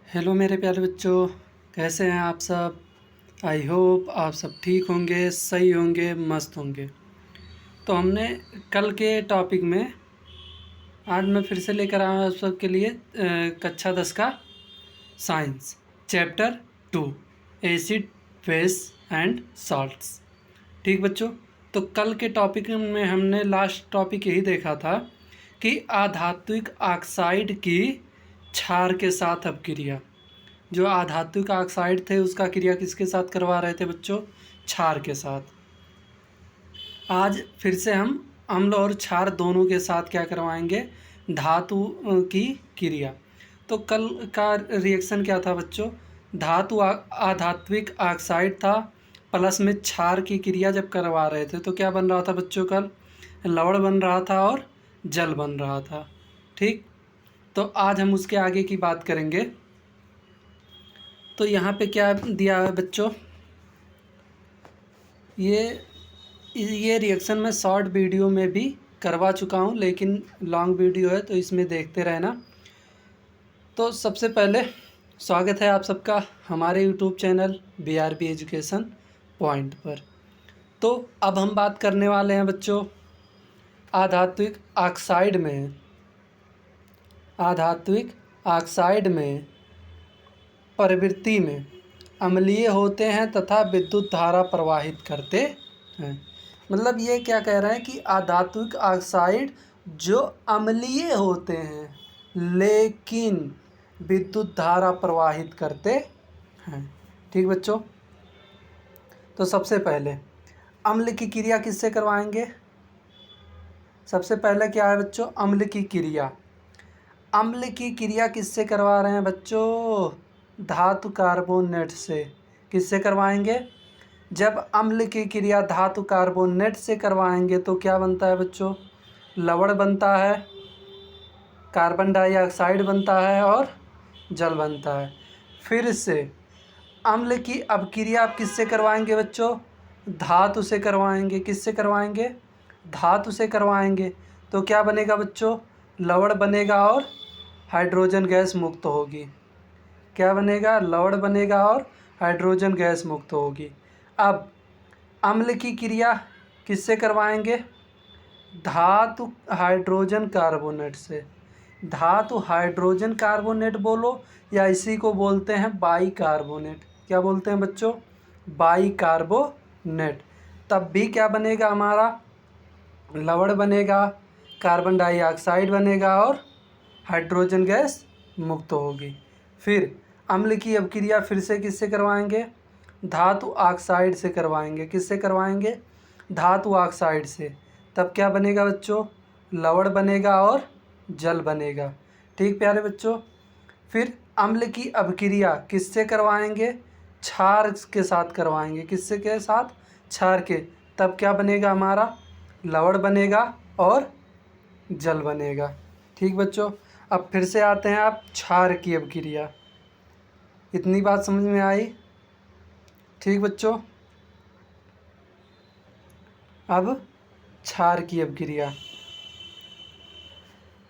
Hello मेरे प्यारे बच्चों, कैसे हैं आप सब। आई होप आप सब ठीक होंगे, सही होंगे, मस्त होंगे। तो हमने कल के टॉपिक में आज मैं फिर से लेकर आया हूँ आप सबके लिए कक्षा 10 का science chapter 2 acid base and salts. ठीक बच्चों, तो कल के टॉपिक में हमने लास्ट टॉपिक यही देखा था कि अधात्विक ऑक्साइड की क्षार के साथ अपक्रिया। जो अधात्विक ऑक्साइड थे उसका क्रिया किसके साथ करवा रहे थे बच्चों? क्षार के साथ। आज फिर से हम अम्ल और क्षार दोनों के साथ क्या करवाएंगे? धातु की क्रिया। तो कल का रिएक्शन क्या था बच्चों? धातु अधात्विक ऑक्साइड था, प्लस में क्षार की क्रिया जब करवा रहे थे तो क्या बन रहा था बच्चों? कल लवण बन रहा था और जल बन रहा था। ठीक, तो आज हम उसके आगे की बात करेंगे। तो यहाँ पे क्या दिया है बच्चों? ये रिएक्शन मैं शॉर्ट वीडियो में भी करवा चुका हूँ, लेकिन लॉन्ग वीडियो है तो इसमें देखते रहना। तो सबसे पहले स्वागत है आप सबका हमारे YouTube channel BRB education point पर। तो अब हम बात करने वाले हैं बच्चों आधात्विक ऑक्साइड में प्रवृत्ति में अम्लीय होते हैं तथा विद्युत धारा प्रवाहित करते हैं। मतलब ये क्या कह रहे हैं कि अधात्विक ऑक्साइड जो अम्लीय होते हैं लेकिन विद्युत धारा प्रवाहित करते हैं। ठीक बच्चों, तो सबसे पहले अम्ल की क्रिया किससे करवाएंगे? सबसे पहले क्या है बच्चों? अम्ल की क्रिया। अम्ल की क्रिया किससे करवा रहे हैं बच्चों? धातु कार्बोनेट से। किससे करवाएंगे? जब अम्ल की क्रिया धातु कार्बोनेट से करवाएंगे तो क्या बनता है बच्चों? लवण बनता है, कार्बन डाइऑक्साइड बनता है और जल बनता है। फिर से अम्ल की अपक्रिया आप किससे करवाएंगे बच्चों? धातु से करवाएंगे। किससे करवाएंगे? धातु से करवाएंगे। तो क्या बनेगा बच्चों? लवण बनेगा और हाइड्रोजन गैस मुक्त होगी। क्या बनेगा? लवण बनेगा और हाइड्रोजन गैस मुक्त होगी। अब अम्ल की क्रिया किससे करवाएंगे? धातु हाइड्रोजन कार्बोनेट से। धातु हाइड्रोजन कार्बोनेट बोलो या इसी को बोलते हैं बाइकार्बोनेट। क्या बोलते हैं बच्चों? बाइकार्बोनेट। तब भी क्या बनेगा हमारा? लवण बनेगा, कार्बन डाइऑक्साइड बनेगा और हाइड्रोजन गैस मुक्त होगी। फिर अम्ल की अपक्रिया फिर से किससे करवाएंगे? धातु ऑक्साइड से करवाएंगे। किससे करवाएंगे? धातु ऑक्साइड से। तब क्या बनेगा बच्चों? लवण बनेगा और जल बनेगा। ठीक प्यारे बच्चों, फिर अम्ल की अपक्रिया किससे करवाएंगे? क्षार के साथ करवाएंगे। किससे के साथ? क्षार के। तब क्या बनेगा हमारा? लवण बनेगा और जल बनेगा। ठीक बच्चों, अब फिर से आते हैं आप क्षार की अपक्रिया। इतनी बात समझ में आई? ठीक बच्चों, अब क्षार की अपक्रिया।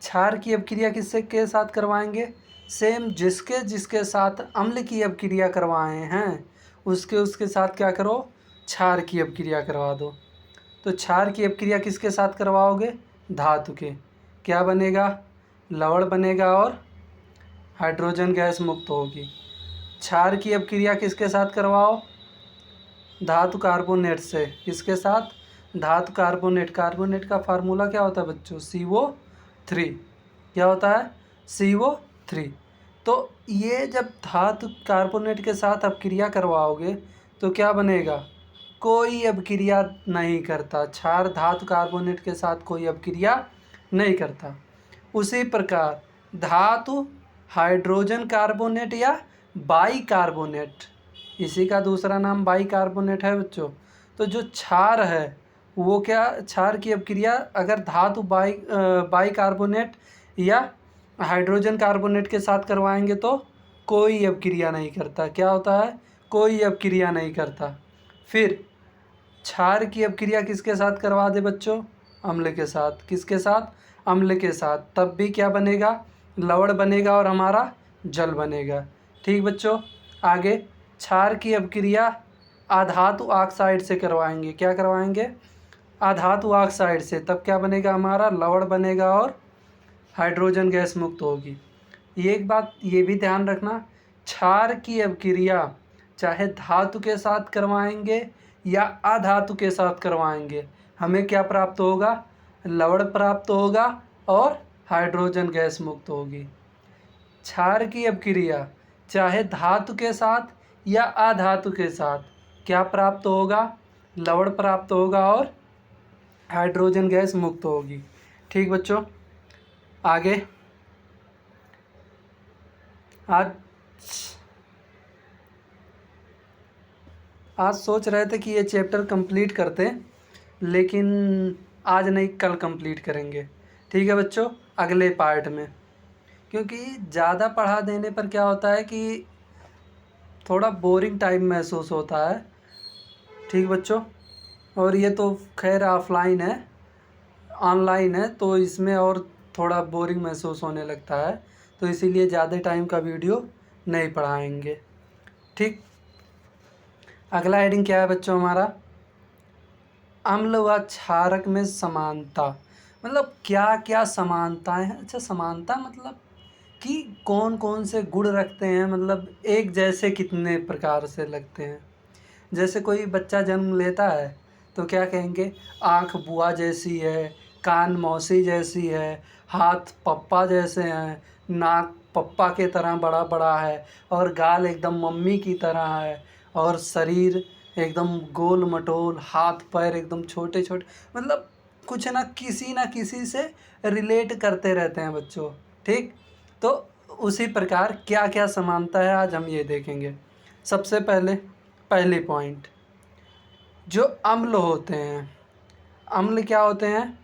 क्षार की अपक्रिया किससे के साथ करवाएंगे? सेम जिसके साथ अम्ल की अपक्रिया करवाए हैं उसके साथ क्या करो? क्षार की अपक्रिया करवा दो। तो क्षार की अपक्रिया किसके साथ करवाओगे? धातु के। क्या बनेगा? लवण बनेगा और हाइड्रोजन गैस मुक्त होगी। क्षार की अपक्रिया किसके साथ करवाओ? धातु कार्बोनेट से। किसके साथ? धातु कार्बोनेट। कार्बोनेट का फार्मूला क्या होता है बच्चों? CO3। क्या होता है? CO3। तो ये जब धातु कार्बोनेट के साथ अपक्रिया करवाओगे तो क्या बनेगा? कोई अपक्रिया नहीं करता। क्षार धातु कार्बोनेट के साथ कोई अपक्रिया नहीं करता। उसी प्रकार धातु हाइड्रोजन कार्बोनेट या बाइकार्बोनेट, इसी का दूसरा नाम बाइकार्बोनेट है बच्चों। तो जो क्षार है वो क्या? क्षार की अपक्रिया अगर धातु बाइकार्बोनेट या हाइड्रोजन कार्बोनेट के साथ करवाएंगे तो कोई अपक्रिया नहीं करता। क्या होता है? कोई अपक्रिया नहीं करता। फिर क्षार की अपक्रिया किसके साथ करवा दे बच्चों? अम्ल के साथ। किसके साथ? अम्ल के साथ। तब भी क्या बनेगा? लवण बनेगा और हमारा जल बनेगा। ठीक बच्चों, आगे क्षार की अभिक्रिया अधातु ऑक्साइड से करवाएंगे। क्या करवाएंगे? अधातु ऑक्साइड से। तब क्या बनेगा? हमारा लवण बनेगा और हाइड्रोजन गैस मुक्त होगी। ये एक बात ये भी ध्यान रखना, क्षार की अभिक्रिया चाहे धातु के साथ करवाएंगे या अधातु के साथ करवाएंगे, हमें क्या प्राप्त होगा? लवण प्राप्त होगा और हाइड्रोजन गैस मुक्त होगी। क्षार की अभिक्रिया चाहे धातु के साथ या अधातु के साथ क्या प्राप्त होगा? लवण प्राप्त होगा और हाइड्रोजन गैस मुक्त होगी। ठीक बच्चों, आगे आज सोच रहे थे कि ये चैप्टर कंप्लीट करते, लेकिन आज नहीं, कल कंप्लीट करेंगे। ठीक है बच्चों, अगले पार्ट में, क्योंकि ज़्यादा पढ़ा देने पर क्या होता है कि थोड़ा बोरिंग टाइम महसूस होता है। ठीक बच्चों, और ये तो खैर ऑफलाइन है, ऑनलाइन है, तो इसमें और थोड़ा बोरिंग महसूस होने लगता है, तो इसीलिए ज़्यादा टाइम का वीडियो नहीं पढ़ाएंगे। ठीक, अगला हेडिंग क्या है बच्चों हमारा? अम्ल व क्षारक में समानता। मतलब क्या क्या समानताएं हैं? अच्छा, समानता मतलब कि कौन कौन से गुण रखते हैं, मतलब एक जैसे कितने प्रकार से लगते हैं। जैसे कोई बच्चा जन्म लेता है तो क्या कहेंगे? आँख बुआ जैसी है, कान मौसी जैसी है, हाथ पप्पा जैसे हैं, नाक पप्पा के तरह बड़ा बड़ा है, और गाल एकदम मम्मी की तरह है, और शरीर एकदम गोल मटोल, हाथ पैर एकदम छोटे छोटे, मतलब कुछ ना किसी से रिलेट करते रहते हैं बच्चों। ठीक, तो उसी प्रकार क्या क्या समानता है आज हम ये देखेंगे। सबसे पहले पहली पॉइंट, जो अम्ल होते हैं, अम्ल क्या होते हैं?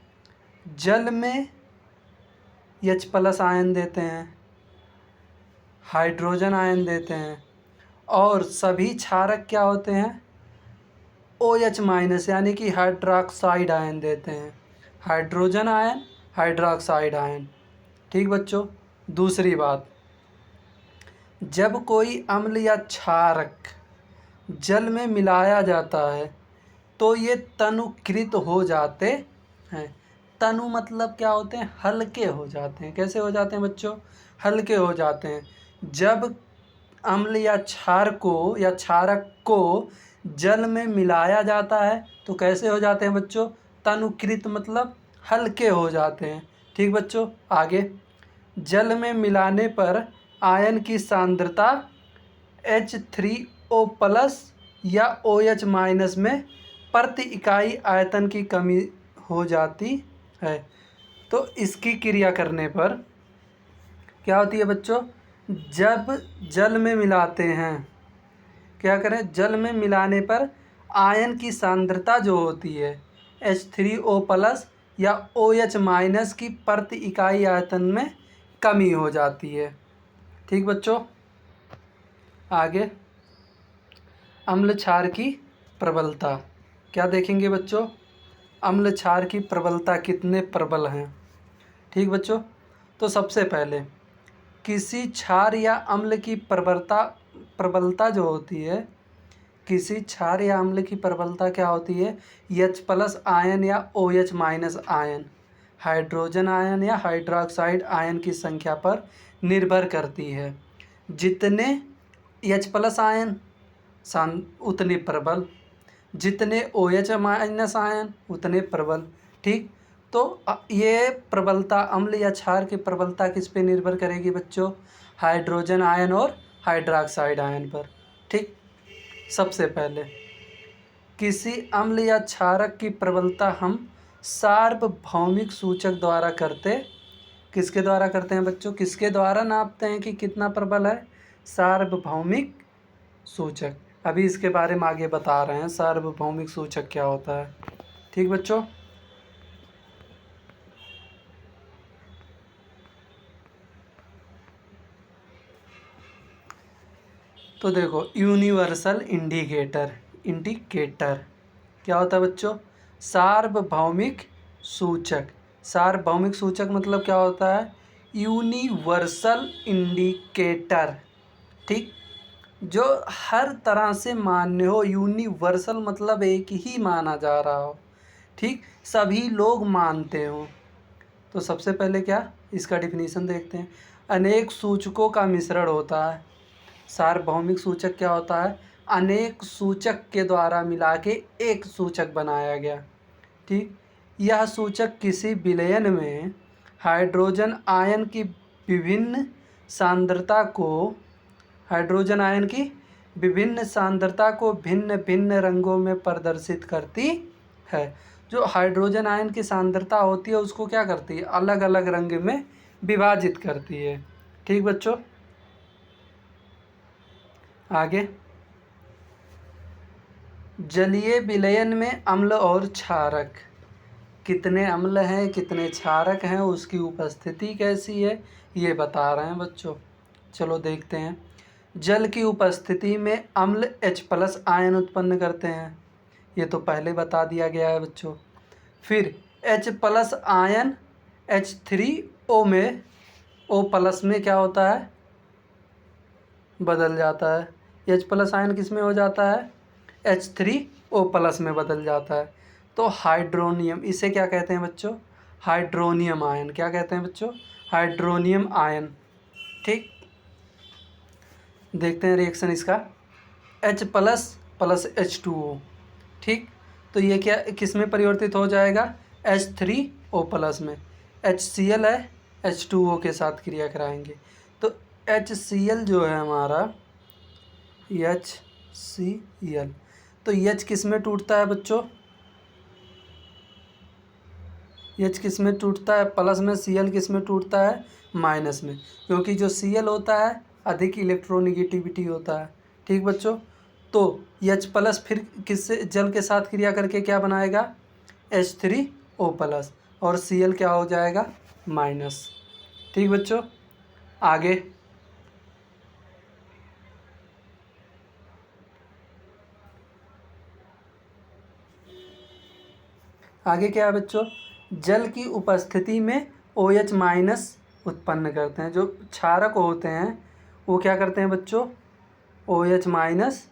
जल में H+ आयन देते हैं, हाइड्रोजन आयन देते हैं, और सभी क्षारक क्या होते हैं? OH- यानी कि हाइड्रोक्साइड आयन देते हैं, हाइड्रोजन आयन, हाइड्रोक्साइड आयन। ठीक बच्चों, दूसरी बात, जब कोई अम्ल या क्षारक जल में मिलाया जाता है तो ये तनुकृत हो जाते हैं। तनु मतलब क्या होते हैं? हल्के हो जाते हैं। कैसे हो जाते हैं बच्चों? हल्के हो जाते हैं। जब अम्ल या क्षार को या क्षारक को जल में मिलाया जाता है तो कैसे हो जाते हैं बच्चों? तनुकृत मतलब हल्के हो जाते हैं। ठीक बच्चों, आगे, जल में मिलाने पर आयन की सांद्रता H3O+ या OH- में प्रति इकाई आयतन की कमी हो जाती है। तो इसकी क्रिया करने पर क्या होती है बच्चों? जब जल में मिलाते हैं, क्या करें? जल में मिलाने पर आयन की सांद्रता जो होती है H3O+ या OH- की प्रति इकाई आयतन में कमी हो जाती है। ठीक बच्चों, आगे, अम्ल क्षार की प्रबलता क्या देखेंगे बच्चों? अम्ल क्षार की प्रबलता कितने प्रबल हैं। ठीक बच्चों, तो सबसे पहले किसी क्षार या अम्ल की प्रबलता जो होती है, किसी क्षार या अम्ल की प्रबलता क्या होती है? H+ आयन या OH- आयन, हाइड्रोजन आयन या हाइड्रोक्साइड आयन की संख्या पर निर्भर करती है। जितने H+ आयन उतने प्रबल, जितने OH- आयन उतने प्रबल। ठीक, तो ये प्रबलता अम्ल या क्षार की प्रबलता किस पे निर्भर करेगी बच्चों? हाइड्रोजन आयन और हाइड्रोक्साइड आयन पर। ठीक, सबसे पहले किसी अम्ल या क्षारक की प्रबलता हम सार्वभौमिक सूचक द्वारा करते, किसके द्वारा करते हैं बच्चों? किसके द्वारा नापते हैं कि कितना प्रबल है? सार्वभौमिक सूचक। अभी इसके बारे में आगे बता रहे हैं सार्वभौमिक सूचक क्या होता है। ठीक बच्चों, तो देखो, यूनिवर्सल इंडिकेटर क्या होता है बच्चों? सार्वभौमिक सूचक। सार्वभौमिक सूचक मतलब क्या होता है? Universal indicator. ठीक, जो हर तरह से मान्य हो, यूनिवर्सल मतलब एक ही माना जा रहा हो, ठीक, सभी लोग मानते हो। तो सबसे पहले क्या, इसका डिफिनीशन देखते हैं। अनेक सूचकों का मिश्रण होता है। सार्वभौमिक सूचक क्या होता है, अनेक सूचक के द्वारा मिला के एक सूचक बनाया गया। ठीक, यह सूचक किसी विलयन में हाइड्रोजन आयन की विभिन्न सांद्रता को हाइड्रोजन आयन की विभिन्न सांद्रता को भिन्न भिन्न रंगों में प्रदर्शित करती है। जो हाइड्रोजन आयन की सांद्रता होती है उसको क्या करती है, अलग अलग रंग में विभाजित करती है। ठीक बच्चों, आगे, जलीय विलयन में अम्ल और क्षारक, कितने अम्ल हैं कितने क्षारक हैं, उसकी उपस्थिति कैसी है, ये बता रहे हैं बच्चों। चलो देखते हैं। जल की उपस्थिति में अम्ल H+ आयन उत्पन्न करते हैं, ये तो पहले बता दिया गया है बच्चों। फिर H+ आयन H3O में O+ में क्या होता है, बदल जाता है। H+ आयन किस में हो जाता है, H3O+ में बदल जाता है। तो हाइड्रोनियम, इसे क्या कहते हैं बच्चों, हाइड्रोनियम आयन। क्या कहते हैं बच्चों, हाइड्रोनियम आयन। ठीक, देखते हैं रिएक्शन इसका, H+ + H2O। ठीक, तो ये क्या किस में परिवर्तित हो जाएगा, H3O+ में। HCl है, H2O के साथ क्रिया कराएंगे तो HCl जो है हमारा, HCl, तो H किस में टूटता है बच्चों, H किस में टूटता है, प्लस में, Cl किस में टूटता है, माइनस में, क्योंकि जो Cl होता है अधिक इलेक्ट्रोनिगेटिविटी होता है। ठीक बच्चों, तो H+ फिर किससे, जल के साथ क्रिया करके क्या बनाएगा, H3O+, और Cl क्या हो जाएगा, माइनस। ठीक बच्चों, आगे, आगे क्या है बच्चों, जल की उपस्थिति में OH- उत्पन्न करते हैं। जो क्षारक होते हैं वो क्या करते हैं बच्चों, OH-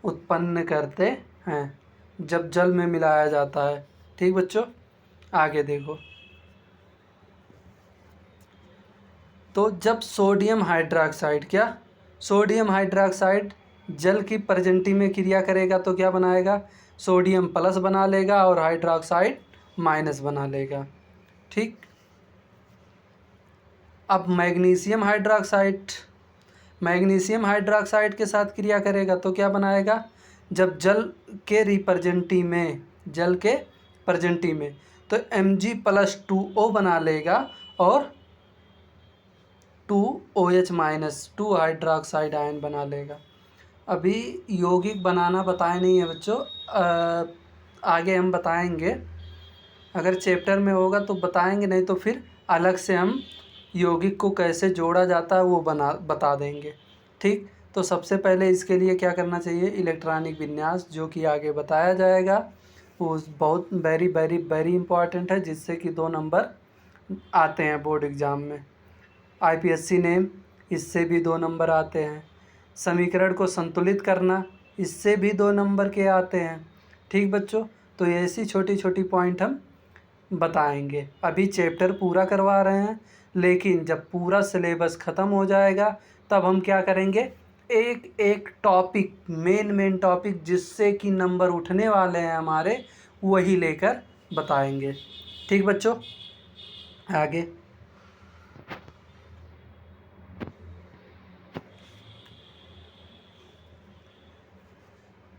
उत्पन्न करते हैं जब जल में मिलाया जाता है। ठीक बच्चों, आगे देखो, तो जब सोडियम हाइड्रोक्साइड, क्या, सोडियम हाइड्रोक्साइड जल की प्रजेंटी में क्रिया करेगा तो क्या बनाएगा, सोडियम प्लस बना लेगा और हाइड्रोक्साइड माइनस बना लेगा। ठीक, अब मैग्नीशियम हाइड्रोक्साइड, मैग्नीशियम हाइड्रोक्साइड के साथ क्रिया करेगा तो क्या बनाएगा, जब जल के रिप्रेजेंटी में, जल के प्रजेंटी में, तो Mg+2O बना लेगा और 2OH- 2 हाइड्रोक्साइड आयन बना लेगा। अभी यौगिक बनाना बताए नहीं है बच्चों, आगे हम बताएंगे, अगर चैप्टर में होगा तो बताएंगे, नहीं तो फिर अलग से हम यौगिक को कैसे जोड़ा जाता है वो बता देंगे। ठीक, तो सबसे पहले इसके लिए क्या करना चाहिए, इलेक्ट्रॉनिक विन्यास, जो कि आगे बताया जाएगा, वो बहुत वेरी वेरी वेरी इंपॉर्टेंट है, जिससे कि 2 नंबर आते हैं बोर्ड एग्ज़ाम में। IPSC नेम, इससे भी 2 नंबर आते हैं। समीकरण को संतुलित करना, इससे भी 2 नंबर के आते हैं। ठीक बच्चों, तो ऐसी छोटी छोटी पॉइंट हम बताएंगे। अभी चैप्टर पूरा करवा रहे हैं, लेकिन जब पूरा सिलेबस ख़त्म हो जाएगा तब हम क्या करेंगे, एक एक टॉपिक, मेन टॉपिक जिससे कि नंबर उठने वाले हैं हमारे, वही लेकर बताएंगे। ठीक बच्चों, आगे,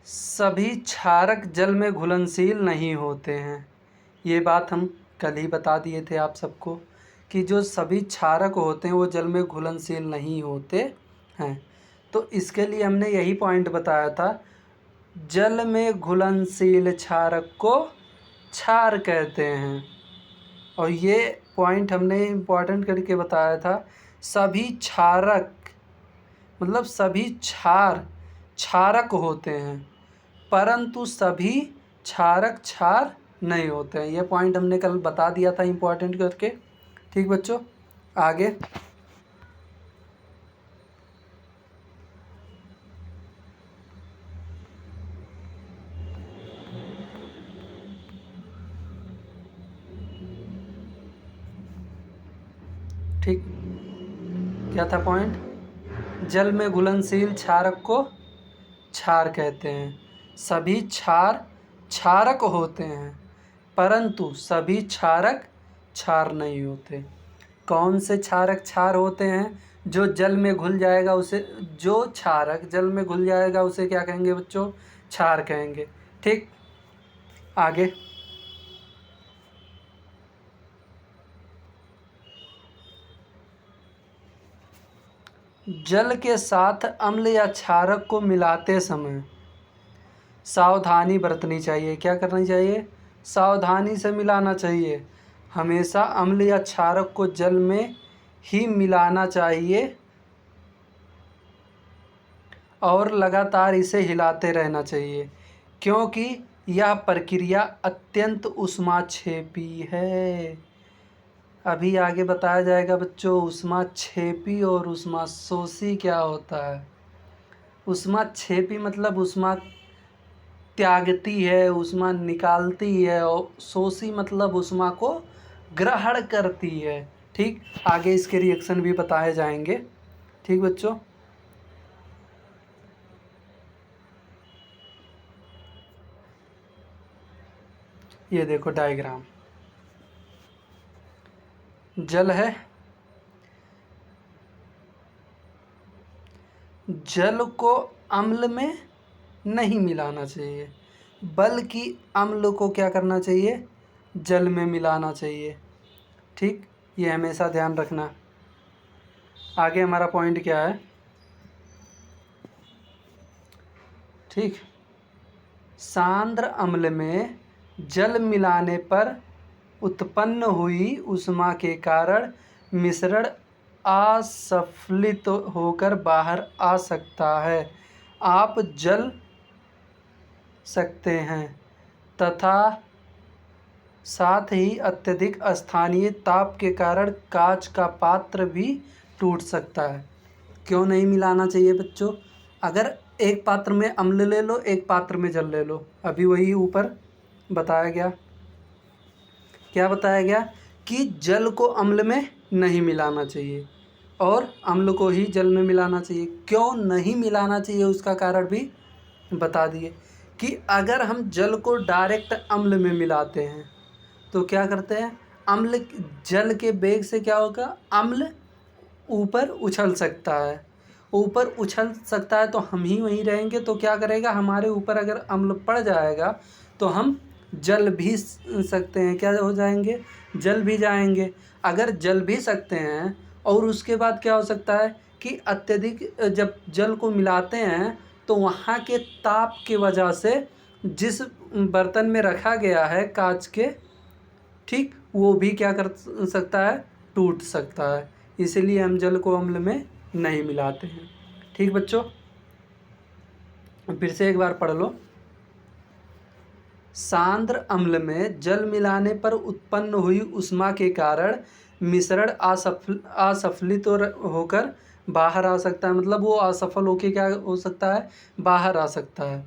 सभी क्षारक जल में घुलनशील नहीं होते हैं। ये बात हम कल ही बता दिए थे आप सबको कि जो सभी क्षारक होते हैं वो जल में घुलनशील नहीं होते हैं। तो इसके लिए हमने यही पॉइंट बताया था, जल में घुलनशील क्षारक को क्षार कहते हैं। और ये पॉइंट हमने इम्पॉर्टेंट करके बताया था, सभी क्षारक मतलब सभी क्षारक होते हैं, परंतु सभी क्षारक क्षार नहीं होते हैं। ये पॉइंट हमने कल बता दिया था इम्पोर्टेंट करके। ठीक बच्चों, आगे, क्या था पॉइंट? जल में घुलनशील क्षारक को क्षार कहते हैं। सभी क्षार क्षारक होते हैं, परंतु सभी क्षारक क्षार नहीं होते। कौन से क्षारक क्षार होते हैं? जो जल में घुल जाएगा उसे, जो क्षारक जल में घुल जाएगा उसे क्या कहेंगे बच्चों? क्षार कहेंगे। ठीक, आगे। जल के साथ अम्ल या क्षारक को मिलाते समय सावधानी बरतनी चाहिए। क्या करनी चाहिए? सावधानी से मिलाना चाहिए। हमेशा अम्ल या क्षारक को जल में ही मिलाना चाहिए और लगातार इसे हिलाते रहना चाहिए, क्योंकि यह प्रक्रिया अत्यंत ऊष्माक्षेपी है। अभी आगे बताया जाएगा बच्चों ऊष्माक्षेपी और ऊष्माशोषी क्या होता है। ऊष्माक्षेपी मतलब ऊष्मा त्यागती है, ऊष्मा निकालती है, और शोषी मतलब ऊष्मा को ग्रहण करती है। ठीक, आगे इसके रिएक्शन भी बताए जाएंगे। ठीक बच्चों, ये देखो डायग्राम, जल है, जल को अम्ल में नहीं मिलाना चाहिए, बल्कि अम्ल को क्या करना चाहिए? जल में मिलाना चाहिए। ठीक, ये हमेशा ध्यान रखना। आगे हमारा पॉइंट क्या है? ठीक, सांद्र अम्ल में जल मिलाने पर उत्पन्न हुई ऊष्मा के कारण मिश्रण असफलित होकर बाहर आ सकता है। आप जल सकते हैं तथा साथ ही अत्यधिक स्थानीय ताप के कारण कांच का पात्र भी टूट सकता है। क्यों नहीं मिलाना चाहिए बच्चों? अगर एक पात्र में अम्ल ले लो, एक पात्र में जल ले लो, अभी वही ऊपर बताया गया। क्या बताया गया? कि जल को अम्ल में नहीं मिलाना चाहिए और अम्ल को ही जल में मिलाना चाहिए। क्यों नहीं मिलाना चाहिए उसका कारण भी बता दिए कि अगर हम जल को डायरेक्ट अम्ल में मिलाते हैं तो क्या करते हैं? अम्ल जल के वेग से क्या होगा? अम्ल ऊपर उछल सकता है, ऊपर उछल सकता है तो हम ही वहीं रहेंगे, तो क्या करेगा? हमारे ऊपर अगर अम्ल पड़ जाएगा तो हम जल भी सकते हैं। क्या हो जाएंगे? जल भी जाएंगे। अगर जल भी सकते हैं और उसके बाद क्या हो सकता है कि अत्यधिक जब जल को मिलाते हैं तो वहाँ के ताप की वजह से जिस बर्तन में रखा गया है कांच के, ठीक, वो भी क्या कर सकता है? टूट सकता है। इसीलिए हम जल को अम्ल में नहीं मिलाते हैं। ठीक बच्चों, फिर से एक बार पढ़ लो। सांद्र अम्ल में जल मिलाने पर उत्पन्न हुई ऊष्मा के कारण मिश्रण असफलित होकर बाहर आ सकता है। मतलब वो असफल होकर क्या हो सकता है? बाहर आ सकता है।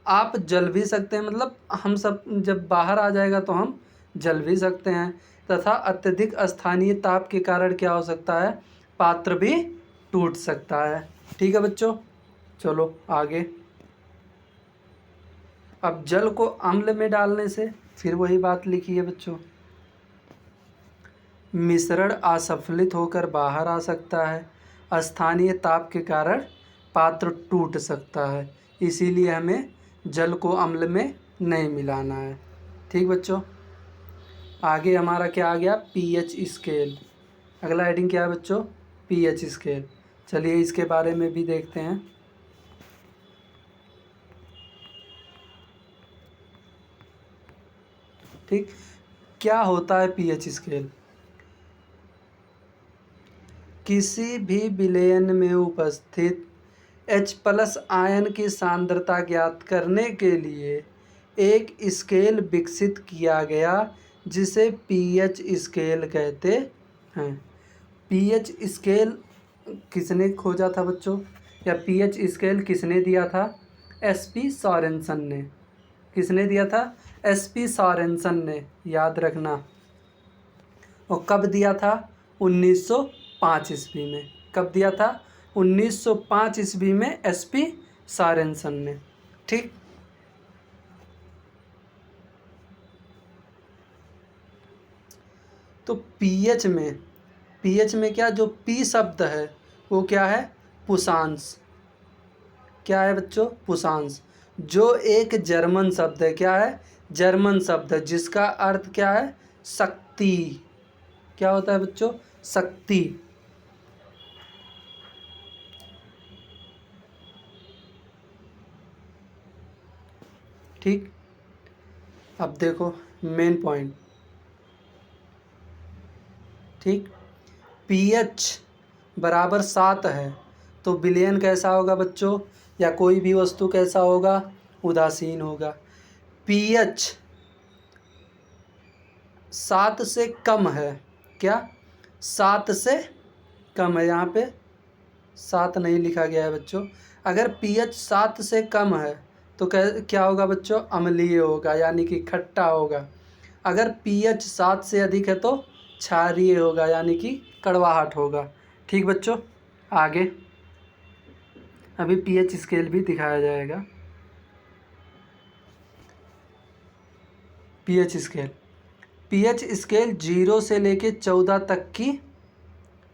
आप जल भी सकते हैं, मतलब हम सब जब बाहर आ जाएगा तो हम जल भी सकते हैं, तथा अत्यधिक स्थानीय ताप के कारण क्या हो सकता है? पात्र भी टूट सकता है। ठीक है बच्चों, चलो आगे। अब जल को अम्ल में डालने से फिर वही बात लिखी है बच्चों, मिश्रण असफलित होकर बाहर आ सकता है, स्थानीय ताप के कारण पात्र टूट सकता है, इसीलिए हमें जल को अम्ल में नहीं मिलाना है। ठीक बच्चों, आगे हमारा क्या आ गया? PH scale. अगला हेडिंग क्या है बच्चों? PH scale. चलिए इसके बारे में भी देखते हैं। ठीक, क्या होता है पीएच स्केल? किसी भी विलयन में उपस्थित H+ आयन की सांद्रता ज्ञात करने के लिए एक स्केल विकसित किया गया जिसे पीएच स्केल कहते हैं। पीएच स्केल किसने खोजा था बच्चों, या पीएच स्केल किसने दिया था? एसपी सॉरेनसन ने। किसने दिया था? एसपी सॉरेनसन ने, याद रखना। और कब दिया था? 1905 ईस्वी में। कब दिया था? 1905 ईस्वी में एसपी सारेनसन ने। ठीक, तो पीएच में क्या, जो पी शब्द है वो क्या है? पुषांश। क्या है बच्चों? पुषांश, जो एक जर्मन शब्द है। क्या है? जर्मन शब्द है, जिसका अर्थ क्या है? शक्ति। क्या होता है बच्चों? शक्ति। ठीक, अब देखो मेन पॉइंट। ठीक, पीएच बराबर 7 है तो विलयन कैसा होगा बच्चों? या कोई भी वस्तु कैसा होगा? उदासीन होगा। पीएच 7 से कम है। क्या? 7 से कम है। यहाँ पे 7 नहीं लिखा गया है बच्चों। अगर पीएच 7 से कम है तो क्या होगा बच्चों? अम्लीय होगा, यानी कि खट्टा होगा। अगर पीएच 7 से अधिक है तो क्षारीय होगा, यानी कि कड़वाहट होगा। ठीक बच्चों, आगे अभी पीएच स्केल भी दिखाया जाएगा। पीएच स्केल 0 से लेके 14 तक की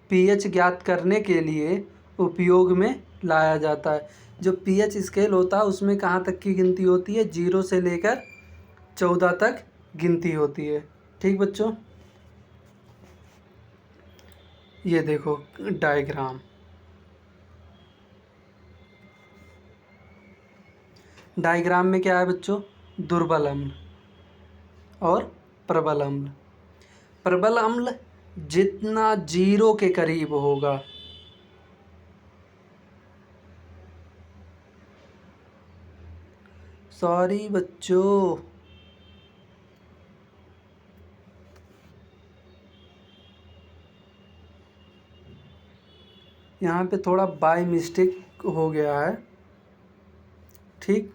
पीएच ज्ञात करने के लिए उपयोग में लाया जाता है। जो पीएच स्केल होता है उसमें कहाँ तक की गिनती होती है? 0 से लेकर 14 तक गिनती होती है। ठीक बच्चों, ये देखो डायग्राम। डायग्राम में क्या है बच्चों? दुर्बल अम्ल और प्रबल अम्ल। प्रबल अम्ल जितना 0 के करीब होगा, सॉरी बच्चों, यहाँ पे थोड़ा बाय मिस्टेक हो गया है। ठीक,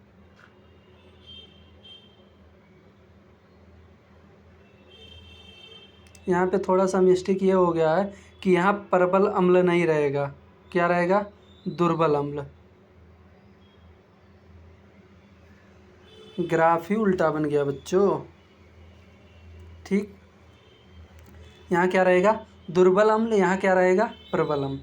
यहाँ पे थोड़ा सा मिस्टेक ये हो गया है कि यहाँ प्रबल अम्ल नहीं रहेगा। क्या रहेगा? दुर्बल अम्ल। ग्राफ ही उल्टा बन गया बच्चों। ठीक, यहाँ क्या रहेगा? दुर्बल अम्ल। यहाँ क्या रहेगा? प्रबल अम्ल।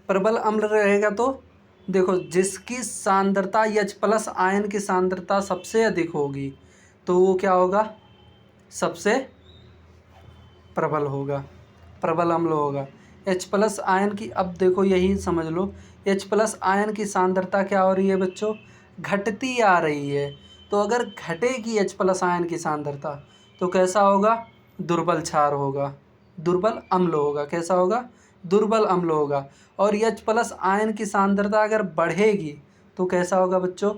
प्रबल अम्ल रहेगा तो देखो, जिसकी सांद्रता H+ आयन की सांद्रता सबसे अधिक होगी तो वो क्या होगा? सबसे प्रबल होगा, प्रबल अम्ल होगा। H+ आयन की, अब देखो यही समझ लो, H+ आयन की सांद्रता क्या हो रही है बच्चों? घटती आ रही है। तो अगर घटेगी H+ आयन की सांद्रता तो कैसा होगा? दुर्बल क्षार होगा, दुर्बल अम्ल होगा। कैसा होगा? दुर्बल अम्ल होगा। और H+ आयन की सांद्रता अगर बढ़ेगी तो कैसा होगा बच्चों?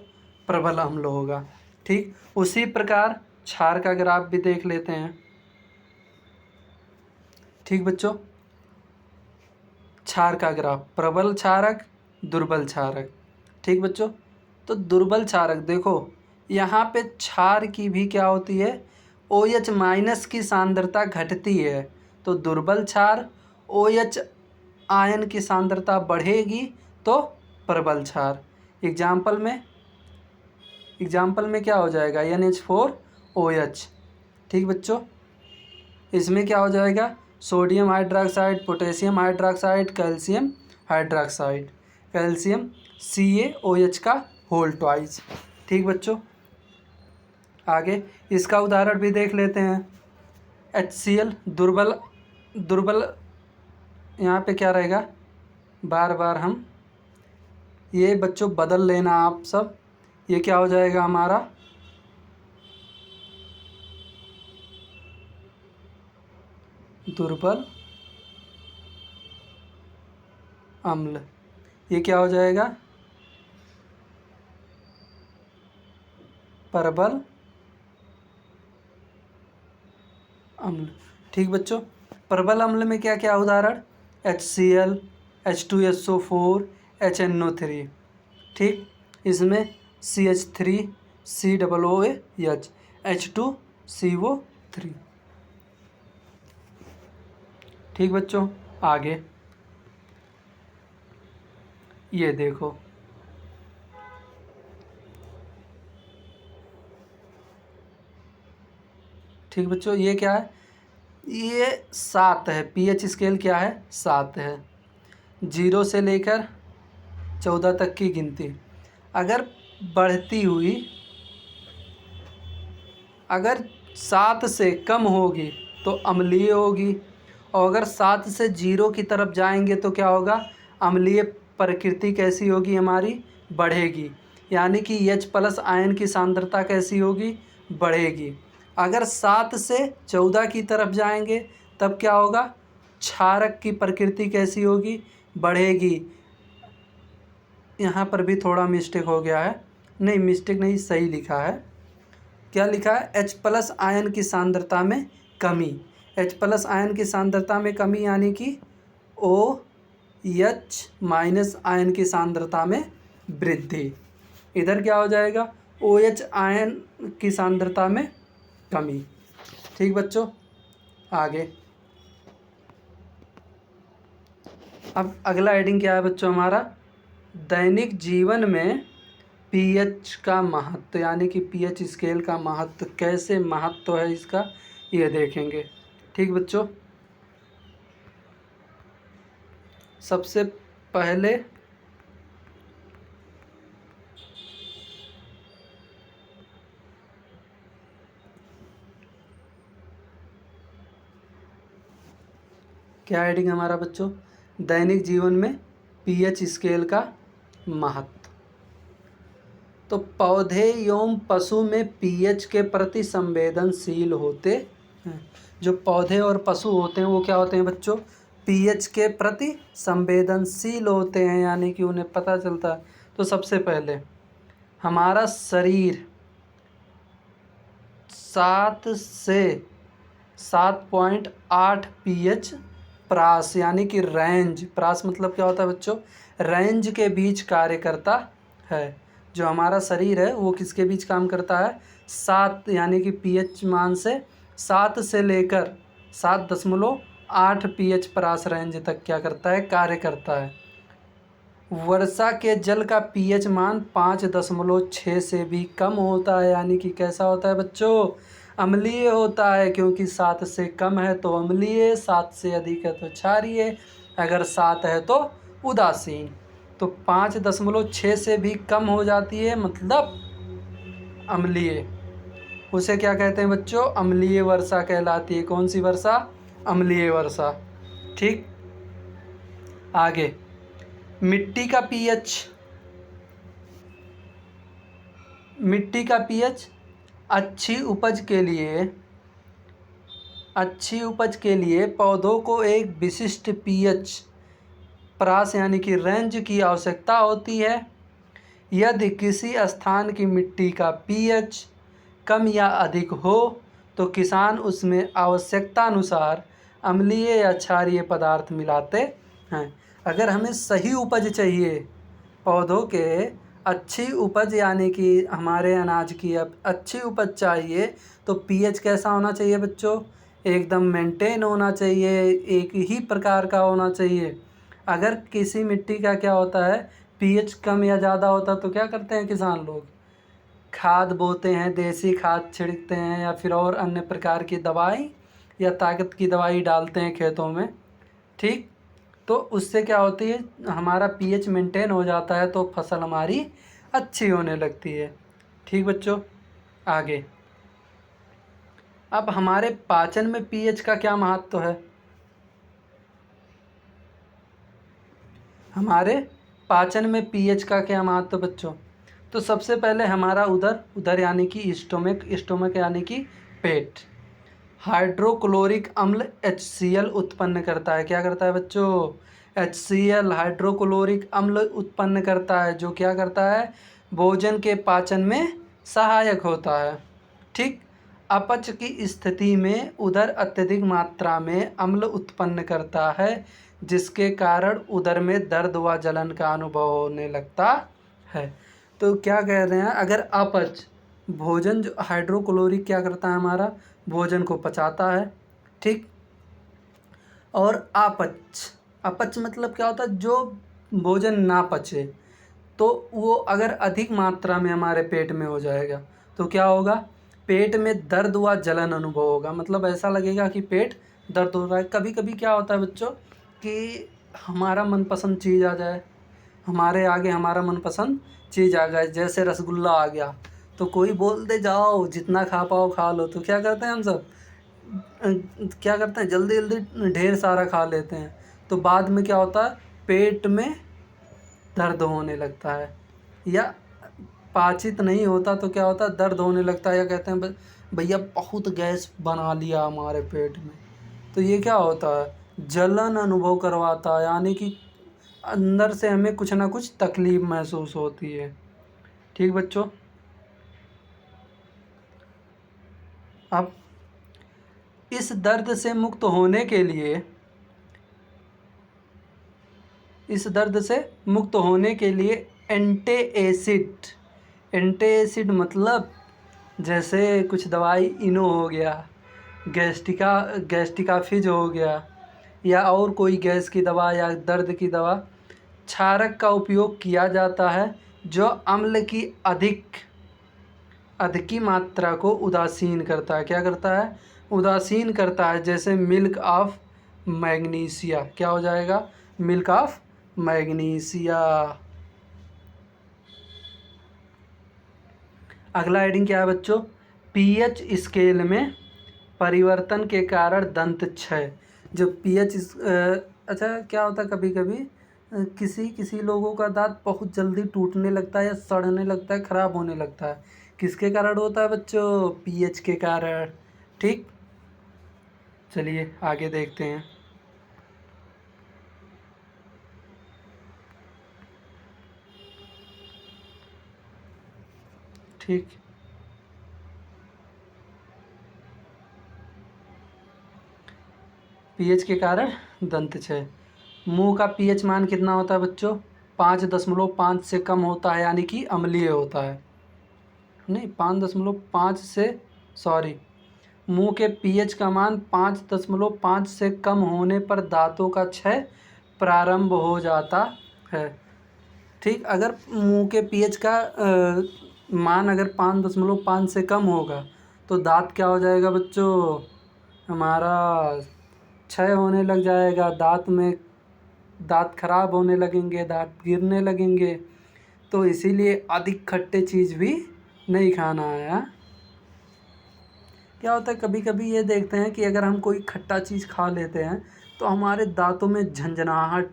प्रबल अम्ल होगा। ठीक, उसी प्रकार क्षार का ग्राफ भी देख लेते हैं। ठीक बच्चों, क्षार का ग्राफ, प्रबल क्षारक, दुर्बल क्षारक। ठीक बच्चों, तो दुर्बल क्षारक देखो, यहाँ पे क्षार की भी क्या होती है? OH- की सांद्रता घटती है। तो दुर्बल क्षार, OH आयन की सांद्रता बढ़ेगी तो प्रबल क्षार। एग्जाम्पल में क्या हो जाएगा? NH4OH। ठीक बच्चों, इसमें क्या हो जाएगा? Sodium hydroxide, potassium hydroxide, calcium hydroxide, calcium CaOH का होल ट्वाइस। ठीक बच्चों, आगे इसका उदाहरण भी देख लेते हैं। HCl दुर्बल यहाँ पे क्या रहेगा? बार बार हम ये बच्चों बदल लेना आप सब। ये क्या हो जाएगा हमारा? दुर्बल अम्ल। ये क्या हो जाएगा? प्रबल अम्ल। ठीक बच्चों, प्रबल अम्ल में क्या क्या उदाहरण? HCl, H2SO4, HNO3। ठीक, इसमें CH3, COOH, H2CO3। ठीक बच्चों, आगे ये देखो, ठीक बच्चों, ये क्या है, ये 7 है, पीएच स्केल क्या है, 7 है। 0 से लेकर 14 तक की गिनती अगर बढ़ती हुई, अगर 7 से कम होगी तो अम्लीय होगी, और अगर 7 से 0 की तरफ जाएंगे तो क्या होगा, अम्लीय प्रकृति कैसी होगी हमारी, बढ़ेगी। यानी कि H+ आयन की सांद्रता कैसी होगी, बढ़ेगी। अगर 7 से 14 की तरफ जाएंगे तब क्या होगा, क्षारक की प्रकृति कैसी होगी, बढ़ेगी। यहाँ पर भी थोड़ा मिस्टेक हो गया है, नहीं मिस्टेक नहीं, सही लिखा है। क्या लिखा है, H+ आयन की सांद्रता में कमी। H+ आयन की सांद्रता में कमी यानी कि OH- आयन की सांद्रता में वृद्धि। इधर क्या हो जाएगा, OH आयन की सांद्रता में कमी। ठीक बच्चों, आगे अब अगला हेडिंग क्या है बच्चों हमारा, दैनिक जीवन में पीएच का महत्व, यानी कि पीएच स्केल का महत्व, कैसे महत्व है इसका, ये देखेंगे। ठीक बच्चों, सबसे पहले क्या हेडिंग हमारा बच्चों, दैनिक जीवन में पीएच स्केल का महत्व। तो पौधे एवं पशु में पीएच के प्रति संवेदनशील होते हैं। जो पौधे और पशु होते हैं वो क्या होते हैं बच्चों, पीएच के प्रति संवेदनशील होते हैं, यानी कि उन्हें पता चलता है। तो सबसे पहले हमारा शरीर 7 से 7.8 पीएच प्रास, यानी कि रेंज, प्रास मतलब क्या होता है बच्चों, रेंज के बीच कार्य करता है। जो हमारा शरीर है वो किसके बीच काम करता है, 7, यानी कि पीएच मान से 7 से लेकर 7.8 पीएच प्रास रेंज तक क्या करता है, कार्य करता है। वर्षा के जल का पीएच मान 5.6 से भी कम होता है, यानी कि कैसा होता है बच्चों, अम्लीय होता है, क्योंकि 7 से कम है तो अम्लीय, 7 से अधिक है तो क्षारीय, अगर 7 है तो उदासीन। तो 5.6 से भी कम हो जाती है मतलब अम्लीय, उसे क्या कहते हैं बच्चों, अम्लीय वर्षा कहलाती है। कौन सी वर्षा, अम्लीय वर्षा। ठीक, आगे मिट्टी का पीएच, मिट्टी का पीएच अच्छी उपज के लिए पौधों को एक विशिष्ट पीएच प्रास यानी कि रेंज की आवश्यकता होती है। यदि किसी स्थान की मिट्टी का पीएच कम या अधिक हो तो किसान उसमें आवश्यकता अनुसार अम्लीय या क्षारीय पदार्थ मिलाते हैं। अगर हमें सही उपज चाहिए, पौधों के अच्छी उपज यानी कि हमारे अनाज की अब अच्छी उपज चाहिए तो पीएच कैसा होना चाहिए बच्चों, एकदम मेंटेन होना चाहिए, एक ही प्रकार का होना चाहिए। अगर किसी मिट्टी का क्या होता है, पीएच कम या ज़्यादा होता तो क्या करते हैं किसान लोग, खाद बोते हैं, देसी खाद छिड़कते हैं या फिर और अन्य प्रकार की दवाई या ताकत की दवाई डालते हैं खेतों में। ठीक, तो उससे क्या होती है, हमारा पीएच मेंटेन हो जाता है तो फसल हमारी अच्छी होने लगती है। ठीक बच्चों, आगे अब हमारे पाचन में पीएच का क्या महत्व है, हमारे पाचन में पीएच का क्या महत्व बच्चों। तो सबसे पहले हमारा उदर यानी कि स्टोमक यानी कि पेट, हाइड्रोक्लोरिक अम्ल HCl उत्पन्न करता है। क्या करता है बच्चों, HCl हाइड्रोक्लोरिक अम्ल उत्पन्न करता है, जो क्या करता है, भोजन के पाचन में सहायक होता है। ठीक, अपच की स्थिति में उदर अत्यधिक मात्रा में अम्ल उत्पन्न करता है, जिसके कारण उदर में दर्द व जलन का अनुभव होने लगता है। तो क्या कह रहे हैं, अगर अपच, भोजन जो हाइड्रोक्लोरिक क्या करता है, हमारा भोजन को पचाता है। ठीक, और अपच, अपच मतलब क्या होता है, जो भोजन ना पचे तो वो अगर अधिक मात्रा में हमारे पेट में हो जाएगा तो क्या होगा, पेट में दर्द व जलन अनुभव होगा। मतलब ऐसा लगेगा कि पेट दर्द हो रहा है। कभी कभी क्या होता है बच्चों कि हमारा मनपसंद चीज़ आ जाए, हमारे आगे हमारा मनपसंद चीज़ आ जाए, जैसे रसगुल्ला आ गया तो कोई बोल दे जाओ जितना खा पाओ खा लो, तो क्या करते हैं हम सब, क्या करते हैं, जल्दी जल्दी ढेर सारा खा लेते हैं। तो बाद में क्या होता है, पेट में दर्द होने लगता है, या पाचित नहीं होता तो क्या होता है, दर्द होने लगता है, या कहते हैं भैया बहुत गैस बना लिया हमारे पेट में। तो ये क्या होता है, जलन अनुभव करवाता है, यानी कि अंदर से हमें कुछ ना कुछ तकलीफ महसूस होती है। ठीक बच्चों, अब इस दर्द से मुक्त होने के लिए, इस दर्द से मुक्त होने के लिए एंटी एसिड मतलब जैसे कुछ दवाई इनो हो गया, गैस्टिकाफिज हो गया, या और कोई गैस की दवा या दर्द की दवा, क्षारक का उपयोग किया जाता है जो अम्ल की अधिक मात्रा को उदासीन करता है। क्या करता है, उदासीन करता है। जैसे मिल्क ऑफ मैग्नीशिया, क्या हो जाएगा, मिल्क ऑफ मैग्नीशिया। अगला हेडिंग क्या है बच्चों, पीएच स्केल में परिवर्तन के कारण दंत क्षय। जो पीएच अच्छा क्या होता है, कभी कभी किसी किसी लोगों का दांत बहुत जल्दी टूटने लगता है या सड़ने लगता है, ख़राब होने लगता है। किसके कारण होता है बच्चों, पीएच के कारण। ठीक, चलिए आगे देखते हैं। ठीक, पीएच के कारण दंत क्षय। मुंह का पीएच मान कितना होता है बच्चों, 5.5 से कम होता है, यानी कि अम्लीय होता है। नहीं, 5.5 से, सॉरी, मुंह के पीएच का मान 5.5 से कम होने पर दांतों का क्षय प्रारंभ हो जाता है। ठीक, अगर मुंह के पीएच का मान अगर 5.5 से कम होगा तो दांत क्या हो जाएगा बच्चों, हमारा क्षय होने लग जाएगा। दांत खराब होने लगेंगे, दांत गिरने लगेंगे। तो इसीलिए अधिक खट्टे चीज़ भी नहीं खाना है। हाँ? क्या होता है, कभी कभी ये देखते हैं कि अगर हम कोई खट्टा चीज़ खा लेते हैं तो हमारे दांतों में झंझनाहट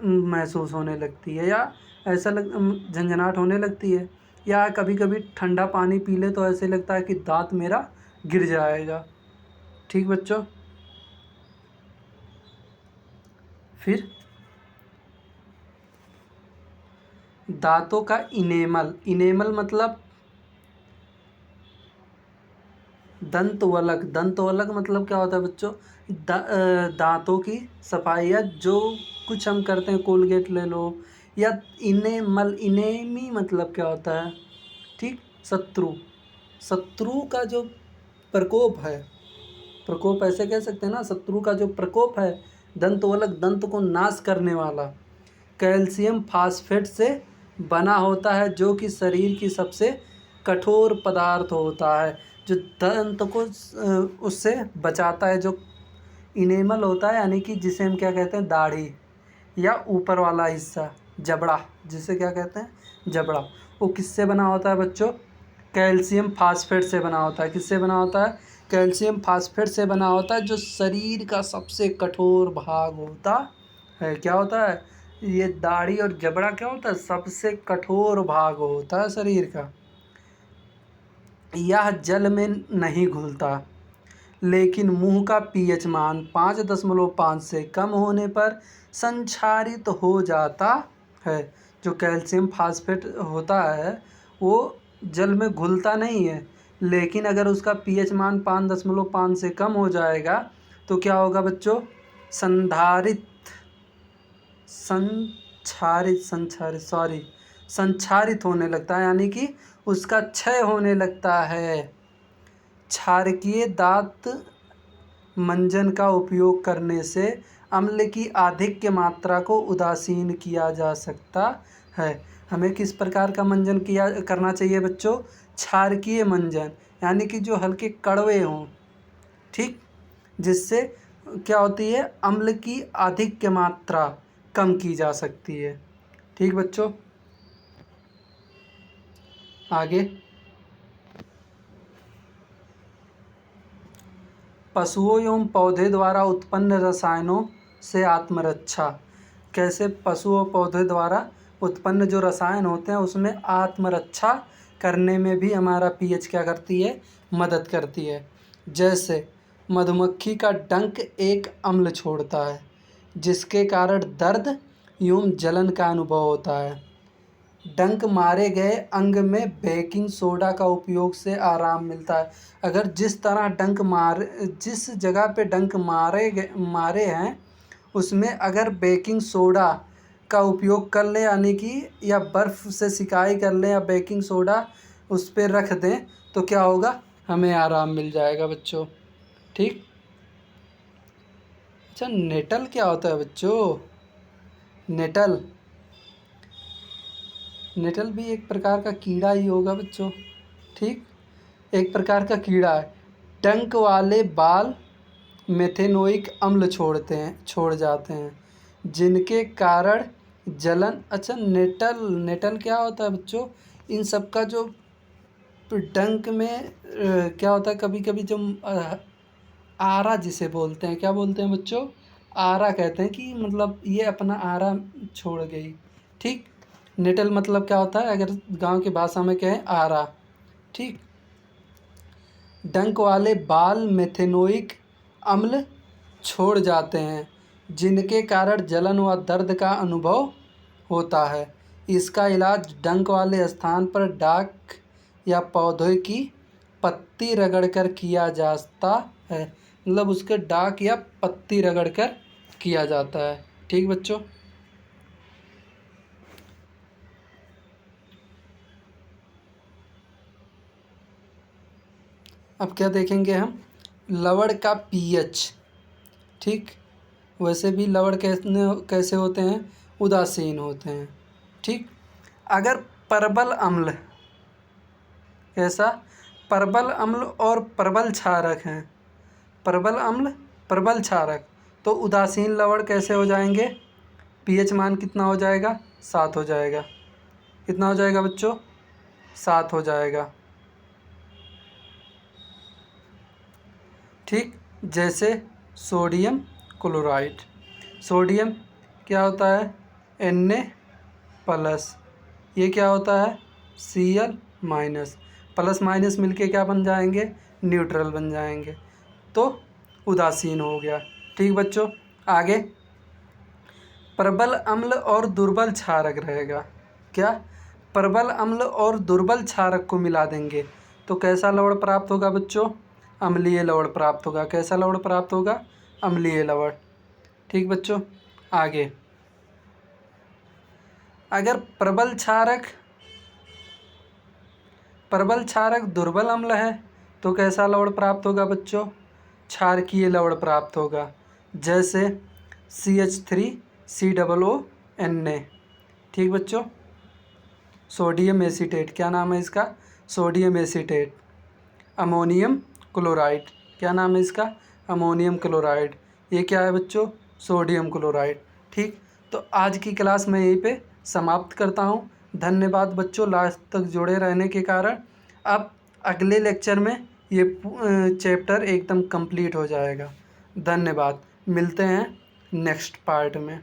महसूस होने लगती है, या ऐसा झंझनाहट होने लगती है, या कभी कभी ठंडा पानी पी ले तो ऐसे लगता है कि दांत मेरा गिर जाएगा। ठीक बच्चों, फिर दांतों का इनेमल मतलब दंतवलक मतलब क्या होता है बच्चों, दांतों की सफाई, या जो कुछ हम करते हैं, कोलगेट ले लो, या इनेमी मतलब क्या होता है, ठीक, शत्रु का जो प्रकोप है, प्रकोप ऐसे कह सकते हैं ना, शत्रु का जो प्रकोप है, दंतवलक दंत को नाश करने वाला कैल्शियम फास्फेट से बना होता है, जो कि शरीर की सबसे कठोर पदार्थ होता है, जो दंत को उससे बचाता है। जो इनेमल होता है, यानी कि जिसे हम क्या कहते हैं, दाढ़ी या ऊपर वाला हिस्सा, जबड़ा, जिसे क्या कहते हैं, जबड़ा, वो किससे बना होता है बच्चों, कैल्शियम फास्फेट से बना होता है। किससे बना होता है, कैल्शियम फास्फेट से बना होता है, जो शरीर का सबसे कठोर भाग होता है। क्या होता है, ये दाढ़ी और जबड़ा क्या होता है, सबसे कठोर भाग होता है शरीर का। यह जल में नहीं घुलता, लेकिन मुंह का पीएच मान 5.5 से कम होने पर संक्षारित हो जाता है। जो कैल्शियम फास्फेट होता है वो जल में घुलता नहीं है, लेकिन अगर उसका पीएच मान 5.5 से कम हो जाएगा तो क्या होगा बच्चों, संक्षारित होने लगता है, यानी कि उसका क्षय होने लगता है। क्षारकीय दांत मंजन का उपयोग करने से अम्ल की आधिक्य मात्रा को उदासीन किया जा सकता है। हमें किस प्रकार का मंजन करना चाहिए बच्चों? क्षारकीय मंजन, यानी कि जो हल्के कड़वे हों, ठीक, जिससे क्या होती है, अम्ल की आधिक्य मात्रा कम की जा सकती है। ठीक बच्चों, आगे पशुओं एवं पौधे द्वारा उत्पन्न रसायनों से आत्मरक्षा। कैसे पशु और पौधे द्वारा उत्पन्न जो रसायन होते हैं उसमें आत्मरक्षा करने में भी हमारा पीएच क्या करती है? मदद करती है। जैसे मधुमक्खी का डंक एक अम्ल छोड़ता है जिसके कारण दर्द एवं जलन का अनुभव होता है। डंक मारे गए अंग में बेकिंग सोडा का उपयोग से आराम मिलता है। अगर जिस जगह पे डंक मारे हैं उसमें अगर बेकिंग सोडा का उपयोग कर लें, यानी कि या बर्फ़ से सिकाई कर लें या बेकिंग सोडा उस पर रख दें तो क्या होगा? हमें आराम मिल जाएगा बच्चों। ठीक। अच्छा, नेटल क्या होता है बच्चों? नेटल भी एक प्रकार का कीड़ा ही होगा बच्चों। ठीक, एक प्रकार का कीड़ा है। डंक वाले बाल मेथेनोइक अम्ल छोड़ जाते हैं जिनके कारण जलन। अच्छा, नेटल क्या होता है बच्चों? इन सब का जो डंक में क्या होता है, कभी कभी जो आरा जिसे बोलते हैं, क्या बोलते हैं बच्चों? आरा कहते हैं कि मतलब ये अपना आरा छोड़ गई। ठीक, नेटल मतलब क्या होता है, अगर गांव की भाषा में कहें, आरा। ठीक, डंक वाले बाल मेथेनोइक अम्ल छोड़ जाते हैं जिनके कारण जलन व दर्द का अनुभव होता है। इसका इलाज डंक वाले स्थान पर डाक या पौधे की पत्ती रगड़कर किया जाता है। मतलब उसके डाक या पत्ती रगड़कर किया जाता है। ठीक बच्चों, अब क्या देखेंगे हम? लवण का पीएच। ठीक, वैसे भी लवण कैसे होते हैं? उदासीन होते हैं। ठीक, अगर प्रबल अम्ल, कैसा? प्रबल अम्ल और प्रबल क्षारक हैं, प्रबल अम्ल प्रबल क्षारक, तो उदासीन लवण कैसे हो जाएंगे? पीएच मान कितना हो जाएगा? 7 हो जाएगा। कितना हो जाएगा बच्चों? 7 हो जाएगा। ठीक, जैसे सोडियम क्लोराइड। सोडियम क्या होता है? Na+। ये क्या होता है? Cl-। प्लस माइनस मिलके क्या बन जाएंगे? न्यूट्रल बन जाएंगे। तो उदासीन हो गया। ठीक बच्चों, आगे प्रबल अम्ल और दुर्बल क्षारक रहेगा। क्या? प्रबल अम्ल और दुर्बल क्षारक को मिला देंगे तो कैसा लवण प्राप्त होगा बच्चों? अम्लीय लवण प्राप्त होगा। कैसा लवण प्राप्त होगा? अम्लीय लवण। ठीक बच्चों, आगे अगर प्रबल क्षारक दुर्बल अम्ल है तो कैसा लवण प्राप्त होगा बच्चों? क्षारकीय लवण प्राप्त होगा। जैसे CH3COO Na। ठीक बच्चों, सोडियम एसीटेट, क्या नाम है इसका? Sodium acetate. अमोनियम क्लोराइड, क्या नाम है इसका? Ammonium chloride. ये क्या है बच्चों? Sodium chloride. ठीक, तो आज की क्लास मैं यहीं पे समाप्त करता हूँ। धन्यवाद बच्चों लास्ट तक जुड़े रहने के कारण। अब अगले लेक्चर में ये चैप्टर एकदम कंप्लीट हो जाएगा। धन्यवाद, मिलते हैं नेक्स्ट पार्ट में।